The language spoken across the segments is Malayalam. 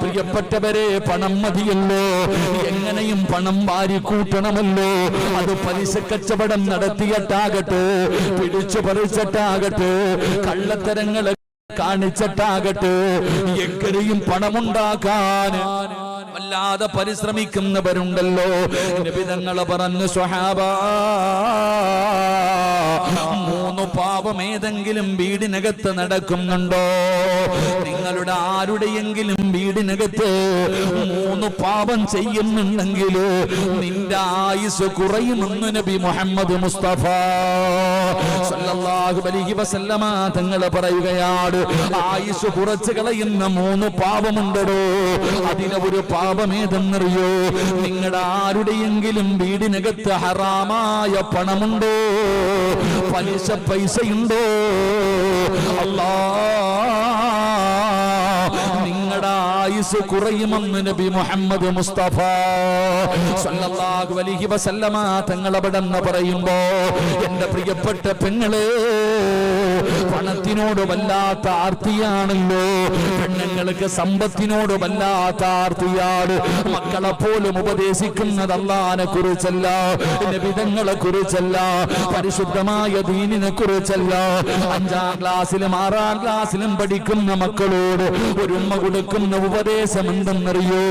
പ്രിയപ്പെട്ടവരെ, പണം മതിയല്ലോ, എങ്ങനെയും പണം വാരിക്കൂട്ടണമല്ലോ. അത് പലിശ കച്ചവടം നടത്തിയിട്ടാകട്ടെ, പിടിച്ചു പറിച്ചിട്ടാകട്ടെ, കള്ളത്തരങ്ങളെ കാണിച്ചിട്ടാകട്ടെ, എങ്ങനെയും പണമുണ്ടാക്കാൻ വല്ലാതെ പരിശ്രമിക്കുന്നവരുണ്ടല്ലോ. നബി തങ്ങൾ പറഞ്ഞു, സ്വഹാബാ, 3 പാപം ഏതെങ്കിലും വീടിനകത്ത് നടക്കുന്നുണ്ടോ? നിങ്ങളുടെ ആരുടെയെങ്കിലും വീടിനകത്ത് 3 പാപം ചെയ്യുന്നുണ്ടെങ്കിൽ നിന്റെ ആയുസ് കുറയുമെന്ന് നബി മുഹമ്മദ് മുസ്തഫ സല്ലല്ലാഹു അലൈഹി വസല്ലമ തങ്ങൾ പറയുകയാണ്. ആയുസ് കുറച്ച് കളയുന്ന 3 പാപമുണ്ടോ? അതിലെ ഒരു പാപം ഏതെന്നറിയോ? നിങ്ങളുടെ ആരുടെയെങ്കിലും വീടിനകത്ത് ഹറാമായ പണമുണ്ടോ? പലിശ പൈസയുണ്ടോ? നിങ്ങളുടെ ആയുസ് കുറയുമെന്ന് നബി മുഹമ്മദ് മുസ്തഫ സല്ലല്ലാഹു അലൈഹി വസല്ലമ തങ്ങൾ അവിടെന്ന് പറയുമ്പോ, എന്റെ പ്രിയപ്പെട്ട പെങ്ങളെ, പണത്തിനോട് വല്ലാത്ത ആർത്തിയാണല്ലോ. പെണ്ണുങ്ങൾക്ക് സമ്പത്തിനോട് വല്ലാത്ത ആർത്തിയാണ്. മക്കളെ പോലും ഉപദേശിക്കുന്നത് അല്ലാഹുവിനെ കുറിച്ചല്ല, നബിതങ്ങളെ കുറിച്ചല്ല, പരിശുദ്ധമായ ദീനിനെ കുറിച്ചല്ല. 5ാം ക്ലാസ്സിലും 6ാം ക്ലാസ്സിലും പഠിക്കുന്ന മക്കളോട് ഒരു ഉമ്മ കൊടുക്കുന്ന ഉപദേശം എന്തെന്നറിയോ?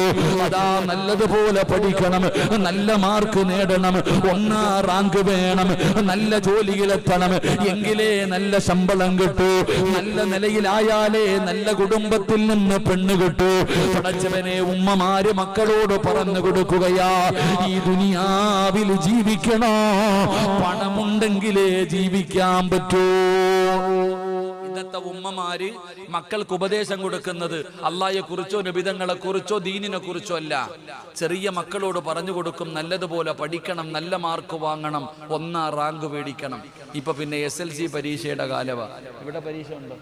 അതാ, നല്ലതുപോലെ പഠിക്കണം, നല്ല മാർക്ക് നേടണം, 1ാം റാങ്ക് വേണം, നല്ല ജോലിയിലെത്തണം, എങ്കിലേ നല്ല ശമ്പളം കിട്ടൂ, നല്ല നിലയിലായാലേ നല്ല കുടുംബത്തിൽ നിന്ന് പെണ്ണ് കിട്ടൂ. പടച്ചവനെ, ഉമ്മമാര് മക്കളോട് പറഞ്ഞു കൊടുക്കുകയാ, ഈ ദുനിയാവിൽ ജീവിക്കണോ, പണമുണ്ടെങ്കിലേ ജീവിക്കാൻ പറ്റൂ. ഇന്നത്തെ ഉമ്മമാര് മക്കൾക്ക് ഉപദേശം കൊടുക്കുന്നത് അള്ളാഹയെ കുറിച്ചോ നബിതങ്ങളെ കുറിച്ചോ ദീനിനെ കുറിച്ചോ അല്ല. ചെറിയ മക്കളോട് പറഞ്ഞു കൊടുക്കും, നല്ലതുപോലെ പഠിക്കണം, നല്ല മാർക്ക് വാങ്ങണം, 1ാം റാങ്ക് മേടിക്കണം. ഇപ്പൊ പിന്നെ SLC പരീക്ഷയുടെ കാലവാ. ഇവിടെ പരീക്ഷ ഉണ്ടോ?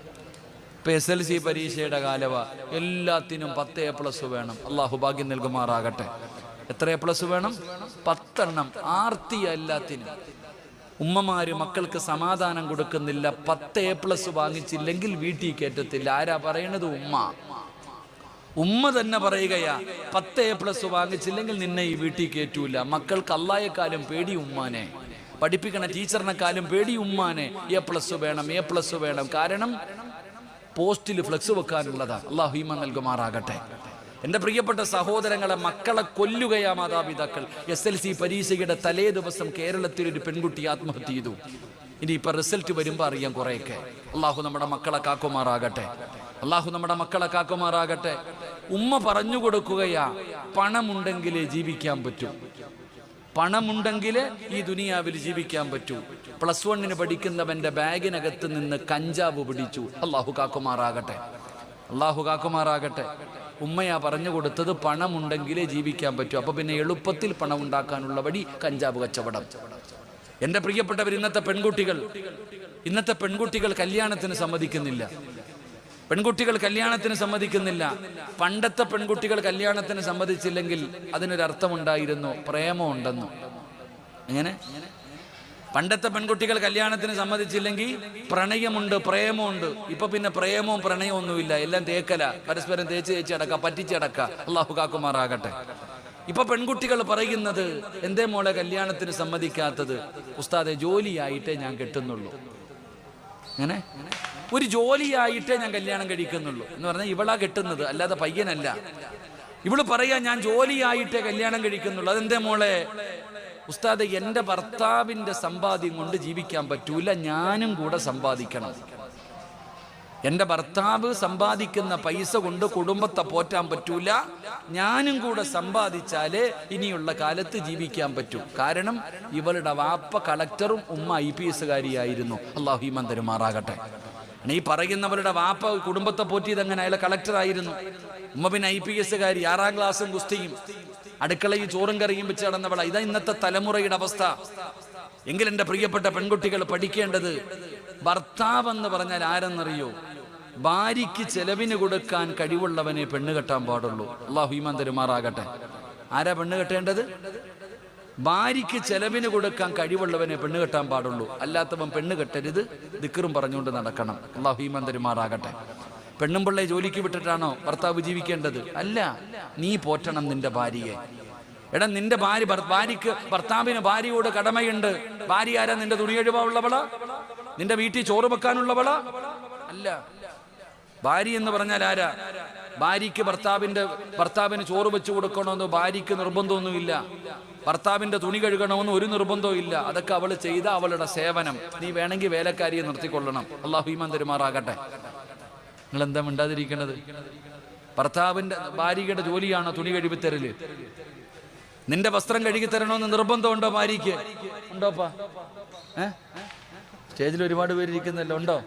ഇപ്പൊ SLC പരീക്ഷയുടെ കാലവാ. എല്ലാത്തിനും 10A+ വേണം. അള്ളാഹു ഭാഗ്യം നൽകുമാറാകട്ടെ. എത്ര A+ വേണം? 10 ആർത്തിയ എല്ലാത്തിനും. ഉമ്മമാര് മക്കൾക്ക് സമാധാനം കൊടുക്കുന്നില്ല. 10A+ വാങ്ങിച്ചില്ലെങ്കിൽ വീട്ടിൽ കയറ്റത്തില്ല. ആരാ പറയണത്? ഉമ്മ തന്നെ പറയുകയാ, 10A+ വാങ്ങിച്ചില്ലെങ്കിൽ നിന്നെ ഈ വീട്ടിൽ കയറ്റൂല. മക്കൾക്ക് അള്ളാഹയെക്കാളും പേടി ഉമ്മാനെ, പഠിപ്പിക്കണ ടീച്ചറിനെക്കാളും പേടി ഉമ്മാനെ. A+ വേണം, A+ വേണം. കാരണം പോസ്റ്റിൽ ഫ്ലെക്സ് വെക്കാനുള്ളതാ. അള്ളാഹു ഈമാൻ നൽകുമാറാകട്ടെ. എൻ്റെ പ്രിയപ്പെട്ട സഹോദരങ്ങളെ, മക്കളെ കൊല്ലുകയാ മാതാപിതാക്കൾ. SLC പരീക്ഷയുടെ തലേ ദിവസം കേരളത്തിൽ ഒരു പെൺകുട്ടി ആത്മഹത്യ ചെയ്തു. ഇനിയിപ്പോൾ റിസൾട്ട് വരുമ്പോൾ അറിയാം കുറേയൊക്കെ. അള്ളാഹു നമ്മുടെ മക്കളെ കാക്കുമാറാകട്ടെ. അള്ളാഹു നമ്മുടെ മക്കളെ കാക്കുമാറാകട്ടെ. ഉമ്മ പറഞ്ഞു കൊടുക്കുകയാ, പണമുണ്ടെങ്കിലേ ജീവിക്കാൻ പറ്റൂ, പണമുണ്ടെങ്കിലേ ഈ ദുനിയാവിൽ ജീവിക്കാൻ പറ്റൂ. +1 പഠിക്കുന്നവന്റെ ബാഗിനകത്ത് നിന്ന് കഞ്ചാവ് പിടിച്ചു. അള്ളാഹു കാക്കുമാറാകട്ടെ, അള്ളാഹു കാക്കുമാറാകട്ടെ. ഉമ്മയാ പറഞ്ഞു കൊടുത്തത്, പണമുണ്ടെങ്കിലേ ജീവിക്കാൻ പറ്റൂ. അപ്പൊ പിന്നെ എളുപ്പത്തിൽ പണം ഉണ്ടാക്കാനുള്ള വഴി കഞ്ചാവ് കച്ചവടം. എൻ്റെ പ്രിയപ്പെട്ടവർ, ഇന്നത്തെ പെൺകുട്ടികൾ കല്യാണത്തിന് സമ്മതിക്കുന്നില്ല. പണ്ടത്തെ പെൺകുട്ടികൾ കല്യാണത്തിന് സമ്മതിച്ചില്ലെങ്കിൽ അതിനൊരർത്ഥമുണ്ടായിരുന്നു, പ്രേമമുണ്ടെന്നു. എങ്ങനെ? പണ്ടത്തെ പെൺകുട്ടികൾ കല്യാണത്തിന് സമ്മതിച്ചില്ലെങ്കിൽ പ്രണയമുണ്ട്, പ്രേമമുണ്ട്. ഇപ്പൊ പിന്നെ പ്രേമവും പ്രണയവും ഒന്നുമില്ല. എല്ലാം തേക്കല, പരസ്പരം തേച്ച് അടക്ക, പറ്റിച്ചടക്ക. അള്ളാഹു കാക്കുമാറാകട്ടെ. ഇപ്പൊ പെൺകുട്ടികൾ പറയുന്നത്, എന്തേ മോളെ കല്യാണത്തിന് സമ്മതിക്കാത്തത്? ഉസ്താദെ, ജോലിയായിട്ടേ ഞാൻ കെട്ടുന്നുള്ളൂ. അങ്ങനെ ഒരു ജോലിയായിട്ടേ ഞാൻ കല്യാണം കഴിക്കുന്നുള്ളൂ എന്ന് പറഞ്ഞാൽ ഇവളാ കെട്ടുന്നത്, അല്ലാതെ പയ്യനല്ല. ഇവള് പറയാ, ഞാൻ ജോലിയായിട്ടേ കല്യാണം കഴിക്കുന്നുള്ളൂ. അതെന്തേ മോളെ? ഉസ്താദെ, എൻ്റെ ഭർത്താവിൻ്റെ സമ്പാദ്യം കൊണ്ട് ജീവിക്കാൻ പറ്റൂല, ഞാനും കൂടെ സമ്പാദിക്കണം. എൻ്റെ ഭർത്താവ് സമ്പാദിക്കുന്ന പൈസ കൊണ്ട് കുടുംബത്തെ പോറ്റാൻ പറ്റൂല, ഞാനും കൂടെ സമ്പാദിച്ചാലേ ഇനിയുള്ള കാലത്ത് ജീവിക്കാൻ പറ്റൂ. കാരണം ഇവളുടെ വാപ്പ കളക്ടറും ഉമ്മ IPS-കാരിയായിരുന്നു. അള്ളാഹു ഈമാൻ തരുമാറാകട്ടെ. ഈ പറയുന്നവരുടെ വാപ്പ കുടുംബത്തെ പോറ്റിയത് എങ്ങനെ? അയാളെ കളക്ടറായിരുന്നു. ഉമ്മ പിന്നെ IPS-കാരി, 6ാം ക്ലാസ്സും കുസ്തിയും, അടുക്കളയിൽ ചോറും കറിയും വെച്ച് നടന്നവള. ഇതാ ഇന്നത്തെ തലമുറയുടെ അവസ്ഥ. എങ്കിൽ എൻ്റെ പ്രിയപ്പെട്ട പെൺകുട്ടികൾ പഠിക്കേണ്ടത്, ഭർത്താവ് എന്ന് പറഞ്ഞാൽ ആരെന്നറിയോ? ഭാര്യയ്ക്ക് ചെലവിന് കൊടുക്കാൻ കഴിവുള്ളവനെ പെണ്ണ് കെട്ടാൻ പാടുള്ളൂ. അള്ളാഹു ഈമാൻ തരുമാറാകട്ടെ. ആരാ പെണ്ണ് കെട്ടേണ്ടത്? ഭാര്യയ്ക്ക് ചെലവിന് കൊടുക്കാൻ കഴിവുള്ളവനെ പെണ്ണ് കെട്ടാൻ പാടുള്ളൂ. അല്ലാത്തവൻ പെണ്ണ് കെട്ടരുത്. ദിക്റും പറഞ്ഞുകൊണ്ട് നടക്കണം. അള്ളാഹു ഈമാൻ തരുമാറാകട്ടെ. പെണ്ണും പിള്ളയെ ജോലിക്ക് വിട്ടിട്ടാണോ ഭർത്താവ് ജീവിക്കേണ്ടത്? അല്ല, നീ പോറ്റണം നിന്റെ ഭാര്യയെ. എടാ, നിന്റെ ഭാര്യക്ക് ഭർത്താവിന് ഭാര്യയോട് കടമയുണ്ട്. ഭാര്യ ആരാ? നിന്റെ തുണി കഴുകാനുള്ളവളാ? നിന്റെ വീട്ടിൽ ചോറ് വെക്കാനുള്ളവളാ? അല്ല. ഭാര്യ എന്ന് പറഞ്ഞാൽ ആരാ? ഭാര്യയ്ക്ക് ഭർത്താവിന് ചോറ് വെച്ച് കൊടുക്കണമെന്ന് ഭാര്യയ്ക്ക് നിർബന്ധമൊന്നുമില്ല. ഭർത്താവിന്റെ തുണി കഴുകണമെന്ന് ഒരു നിർബന്ധവും ഇല്ല. അതൊക്കെ അവൾ ചെയ്ത അവളുടെ സേവനം. നീ വേണമെങ്കിൽ വേലക്കാരിയെ നിർത്തിക്കൊള്ളണം. അല്ലാഹു ഈമാൻ തരുമാറാകട്ടെ. നിങ്ങൾ എന്താ മിണ്ടാതിരിക്കണത്? ഭാര്യയുടെ ജോലിയാണോ തുണി കഴുകിത്തരല്? നിന്റെ വസ്ത്രം കഴുകി തരണമെന്ന് നിർബന്ധമുണ്ടോ ഭാര്യയ്ക്ക്? ഉണ്ടോപ്പാ? സ്റ്റേജിൽ ഒരുപാട് പേര് ഇരിക്കുന്നല്ലോ, ഉണ്ടോ?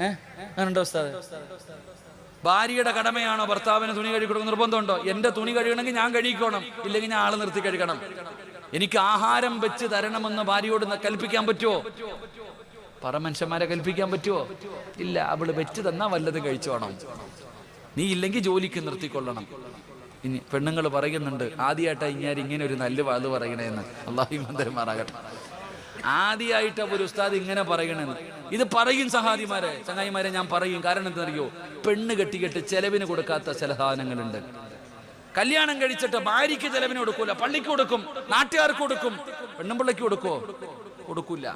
അങ്ങനുണ്ടോ ഉസ്താദ്? ഭാര്യയുടെ കടമയാണോ ഭർത്താവിന് തുണി കഴുകി നിർബന്ധമുണ്ടോ? എന്റെ തുണി കഴുകണമെങ്കിൽ ഞാൻ കഴുകിക്കോണം, ഇല്ലെങ്കിൽ ഞാൻ ആളെ നിർത്തി കഴുകണം. എനിക്ക് ആഹാരം വെച്ച് തരണമെന്ന് ഭാര്യയോട് കൽപ്പിക്കാൻ പറ്റുമോ? മനുഷ്യന്മാരെ കൽപ്പിക്കാൻ പറ്റുമോ? ഇല്ല. അവള് വെച്ച് തന്നാ വല്ലതും കഴിച്ചോണം. നീ ഇല്ലെങ്കിൽ ജോലിക്ക് നിർത്തിക്കൊള്ളണം. ഇനി പെണ്ണുങ്ങൾ പറയുന്നുണ്ട്, ആദ്യമായിട്ടാ ഇങ്ങനെ ഒരു നല്ല വാത് പറയണേന്ന്. അല്ലാഹു ഈമാൻ തരുമാറാകട്ടെ. ആദ്യമായിട്ട് ഒരു ഉസ്താദ് ഇങ്ങനെ പറയണെന്ന്. ഇത് പറയും ചങ്ങായിമാരെ, ഞാൻ പറയും. കാരണം എന്താണെന്നറിയോ? പെണ്ണ് കെട്ടിക്കെട്ട് ചെലവിന് കൊടുക്കാത്ത ചില സാധനങ്ങളുണ്ട്. കല്യാണം കഴിച്ചിട്ട് ഭാര്യയ്ക്ക് ചെലവിന് കൊടുക്കൂല, പള്ളിക്ക് കൊടുക്കും, നാട്ടുകാർക്ക് കൊടുക്കും, പെണ്ണും പിള്ളയ്ക്ക് കൊടുക്കൂല.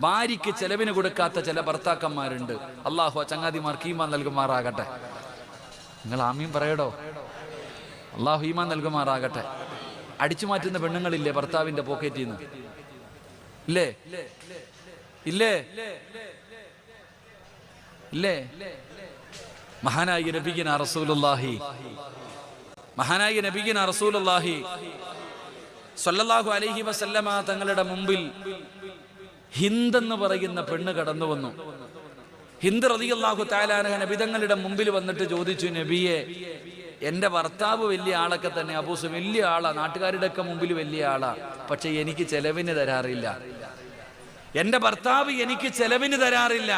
ഭാര്യയ്ക്ക് ചെലവിന് കൊടുക്കാത്ത ചില ഭർത്താക്കന്മാരുണ്ട്. അള്ളാഹു ചങ്ങാതിമാർക്ക് ഈമാൻ നൽകുമാറാകട്ടെ. നിങ്ങൾ ആമീൻ പറയടോ. അള്ളാഹു ഈമാൻ നൽകുമാറാകട്ടെ. അടിച്ചു മാറ്റുന്ന പെണ്ണുങ്ങളില്ലേ ഭർത്താവിന്റെ പോക്കറ്റിൽ നിന്ന്? ഇല്ലേ? മഹാനായ നബിയിന റസൂലുള്ളാഹി സ്വല്ലല്ലാഹു അലൈഹി വസല്ലമ തങ്ങളുടെ മുമ്പിൽ ഹിന്ദ് എന്ന് പറയുന്ന പെണ്ണ് കടന്നു വന്നു. ഹിന്ദ് റളിയല്ലാഹു തആല അൻഹ നബി തങ്ങളുടെ മുമ്പിൽ വന്നിട്ട് ചോദിച്ചു, നബിയെ, എന്റെ ഭർത്താവ് വലിയ ആളൊക്കെ തന്നെ, അബൂസ് വലിയ ആളാ, നാട്ടുകാരുടെ ഒക്കെ മുമ്പിൽ വലിയ ആളാ, പക്ഷെ എനിക്ക് ചെലവിന് തരാറില്ല. എന്റെ ഭർത്താവ് എനിക്ക് ചെലവിന് തരാറില്ല.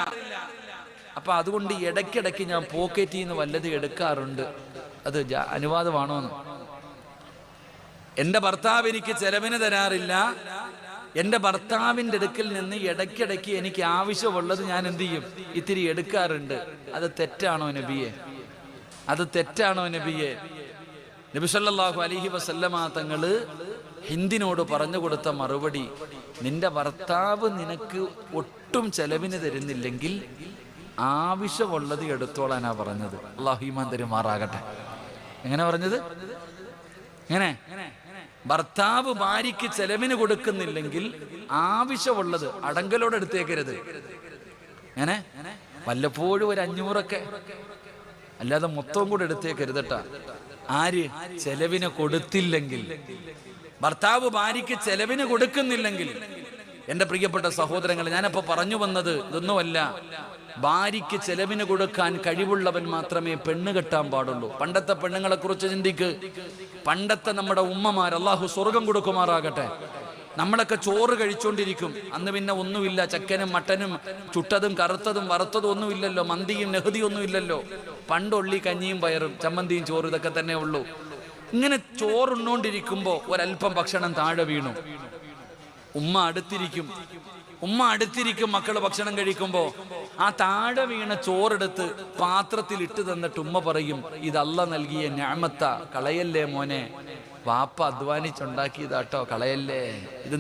അപ്പൊ അതുകൊണ്ട് ഇടയ്ക്കിടയ്ക്ക് ഞാൻ പോക്കറ്റിൽ നിന്ന് വല്ലതും എടുക്കാറുണ്ട്. അത് അനുവാദമാണോന്ന്? എന്റെ ഭർത്താവ് എനിക്ക് ചെലവിന് തരാറില്ല. എന്റെ ഭർത്താവിന്റെ അടുക്കൽ നിന്ന് ഇടയ്ക്കിടയ്ക്ക് എനിക്ക് ആവശ്യമുള്ളത് ഞാൻ എന്ത് ചെയ്യും? ഇത്തിരി എടുക്കാറുണ്ട്. അത് തെറ്റാണോ നബിയെ? അത് തെറ്റാണോ നബിയെ? നബി സല്ലല്ലാഹു അലൈഹി വസല്ലമ തങ്ങള് ഹിന്ദിനോട് പറഞ്ഞു കൊടുത്ത മറുപടി, നിന്റെ ഭർത്താവ് നിനക്ക് ഒട്ടും ചെലവിന് തരുന്നില്ലെങ്കിൽ ആവശ്യമുള്ളത് എടുത്തോളാനാ പറഞ്ഞത്. അല്ലാഹു ഈമാൻ തരുമാറാകട്ടെ. എങ്ങനെ പറഞ്ഞത്? എങ്ങനെ? ഭർത്താവ് ഭാര്യയ്ക്ക് ചെലവിന് കൊടുക്കുന്നില്ലെങ്കിൽ ആവശ്യമുള്ളത് അടങ്കലോടെ എടുത്തേക്കരുത്. എങ്ങനെ? വല്ലപ്പോഴും ഒരു 500 അല്ലാതെ മൊത്തവും കൂടെ എടുത്തേക്കരുതട്ടാ. ആര്? ചെലവിന് കൊടുത്തില്ലെങ്കിൽ. ഭർത്താവ് ഭാര്യയ്ക്ക് ചെലവിന് കൊടുക്കുന്നില്ലെങ്കിൽ, എന്റെ പ്രിയപ്പെട്ട സഹോദരങ്ങളെ, ഞാനപ്പോ പറഞ്ഞു വന്നത് ഇതൊന്നുമല്ല. ഭാര്യയ്ക്ക് ചെലവിന് കൊടുക്കാൻ കഴിവുള്ളവൻ മാത്രമേ പെണ്ണ് കെട്ടാൻ പാടുള്ളൂ. പണ്ടത്തെ പെണ്ണുങ്ങളെ കുറിച്ച് ചിന്തിക്ക്. പണ്ടത്തെ നമ്മുടെ ഉമ്മമാർ, അള്ളാഹു സ്വർഗം കൊടുക്കുമാറാകട്ടെ, നമ്മളൊക്കെ ചോറ് കഴിച്ചോണ്ടിരിക്കും. അന്ന് പിന്നെ ഒന്നുമില്ല, ചക്കനും മട്ടനും ചുട്ടതും കറുത്തതും വറുത്തതും ഒന്നുമില്ലല്ലോ, മന്തിയും നെഹദിയും ഒന്നുമില്ലല്ലോ. പണ്ടൊള്ളി കഞ്ഞിയും പയറും ചമ്മന്തിയും ചോറ് ഇതൊക്കെ തന്നെ ഉള്ളൂ. ഇങ്ങനെ ചോറുണ്ണോണ്ടിരിക്കുമ്പോ ഒരല്പം ഭക്ഷണം താഴെ വീണു. ഉമ്മ അടുത്തിരിക്കും മക്കള് ഭക്ഷണം കഴിക്കുമ്പോ ആ താഴെ വീണ ചോറെടുത്ത് പാത്രത്തിൽ ഇട്ട് തന്നിട്ട് ഉമ്മ പറയും, ഇത് അല്ലാഹ് നൽകിയ നിഅമത്താ, കളയല്ലേ മോനെ, വാപ്പ അധ്വാനിച്ചുണ്ടാക്കിയതാട്ടോ, കളയല്ലേ, ഇത്